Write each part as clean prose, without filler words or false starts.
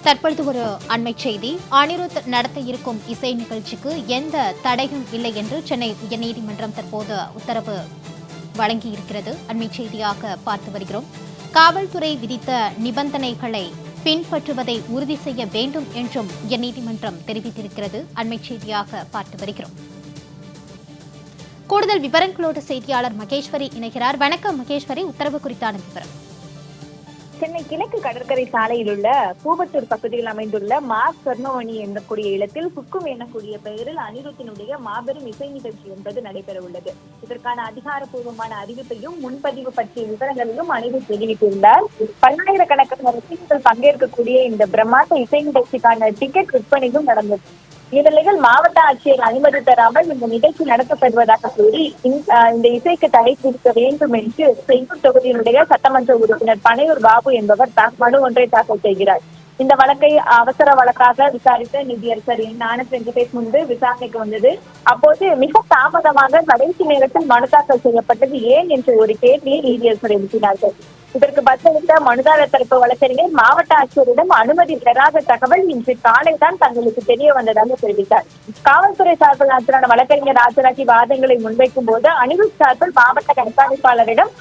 தற்பொழுது ஒரு அண்மை செய்தி. அனிருத் நடத்த இருக்கும் இசை நிகழ்ச்சிக்கு எந்த தடையும் இல்லை என்று சென்னை உயர்நீதிமன்றம் தற்போது உத்தரவு வழங்கியிருக்கிறது. அண்மை செய்தியாக பார்த்து வருகிறோம். காவல்துறை விதித்த நிபந்தனைகளை பின்பற்றுவதை உறுதி செய்ய வேண்டும் என்றும் உயர்நீதிமன்றம் தெரிவித்திருக்கிறது. அண்மை செய்தியாக பார்த்து வருகிறோம். கூடுதல் விவரங்களோடு செய்தியாளர் மகேஸ்வரி இணைகிறார். வணக்கம் மகேஸ்வரி, உத்தரவு குறித்தான விவரம். சென்னை கிழக்கு கடற்கரை சாலையில் உள்ள பூவத்தூர் பகுதியில் அமைந்துள்ள சொர்ணமணி எண்ணக்கூடிய இடத்தில் ஹுக்கும் எனக்கூடிய பெயரில் அனிருத்தினுடைய மாபெரும் இசை நிகழ்ச்சி என்பது நடைபெற உள்ளது. இதற்கான அதிகாரப்பூர்வமான அறிவிப்பையும் முன்பதிவு பற்றிய விவரங்களையும் அனிருத் வெளியிட்டுள்ளார். பல்லாயிரக்கணக்கான ரசிகர்கள் பங்கேற்கக்கூடிய இந்த பிரம்மாண்ட இசை நிகழ்ச்சிக்கான டிக்கெட் விற்பனையும் நடந்தது. இந்நிலையில் மாவட்ட ஆட்சியர் அனுமதி தராமல் இந்த நிகழ்ச்சி நடத்தப்படுவதாக கூறி இந்த இசைக்கு தடை விதிக்க வேண்டும் என்று செய்யூர் தொகுதியினுடைய சட்டமன்ற உறுப்பினர் பனையூர் பாபு என்பவர் மனு ஒன்றை தாக்கல் செய்கிறார். இந்த வழக்கை அவசர வழக்காக விசாரித்த நீதியரசர் ஆனந்த் வெங்கடேஷ் முன்பு விசாரணைக்கு வந்தது. அப்போது மிக தாமதமாக கடைசி நேரத்தில் மனு தாக்கல் செய்யப்பட்டது ஏன் என்ற ஒரு கேள்வியை நீதியரசர் எழுப்பினார்கள். இதற்கு பதிலளித்த மனுதாரர் தரப்பு வழக்கறிஞர் மாவட்ட ஆட்சியரிடம் அனுமதி பெறாத தகவல் இன்று காலை தான் தங்களுக்கு தெரிய வந்ததாக தெரிவித்தார். காவல்துறை சார்பில் ஆஜரான வழக்கறிஞர் ஆஜராகி வாதங்களை முன்வைக்கும் போது அனிருத் சார்பில் மாவட்ட கண்காணிப்பாளரிடம்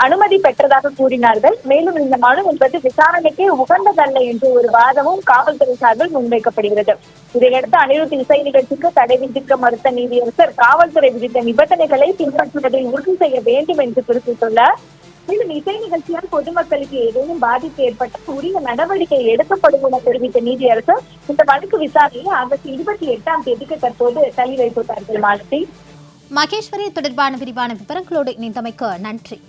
அனுமதி பெற்றதாக கூறினார்கள். மேலும் இந்த மனு என்பது விசாரணைக்கே உகந்ததல்ல என்று ஒரு வாதமும் காவல்துறை சார்பில் முன்வைக்கப்படுகிறது. இதையடுத்து அனிருத் இசை நிகழ்ச்சிக்கு தடை விதிக்க மறுத்த நீதியரசர் காவல்துறை விதித்த நிபந்தனைகளை பின்பற்றுவதை உறுதி செய்ய வேண்டும் என்று குறிப்பிட்டுள்ளார். மேலும் இசை நிகழ்ச்சியால் பொதுமக்களுக்கு ஏதேனும் பாதிப்பு ஏற்பட்ட உரிய நடவடிக்கை எடுக்கப்படும் என தெரிவித்த நீதியரசர் இந்த வழக்கு விசாரணையை ஆகஸ்ட் 28ஆம் தேதிக்கு தற்போது தள்ளி வைத்துள்ளார்கள். மகேஸ்வரி, தொடர்பான விரிவான விவரங்களோடு இணைந்தமைக்கு நன்றி.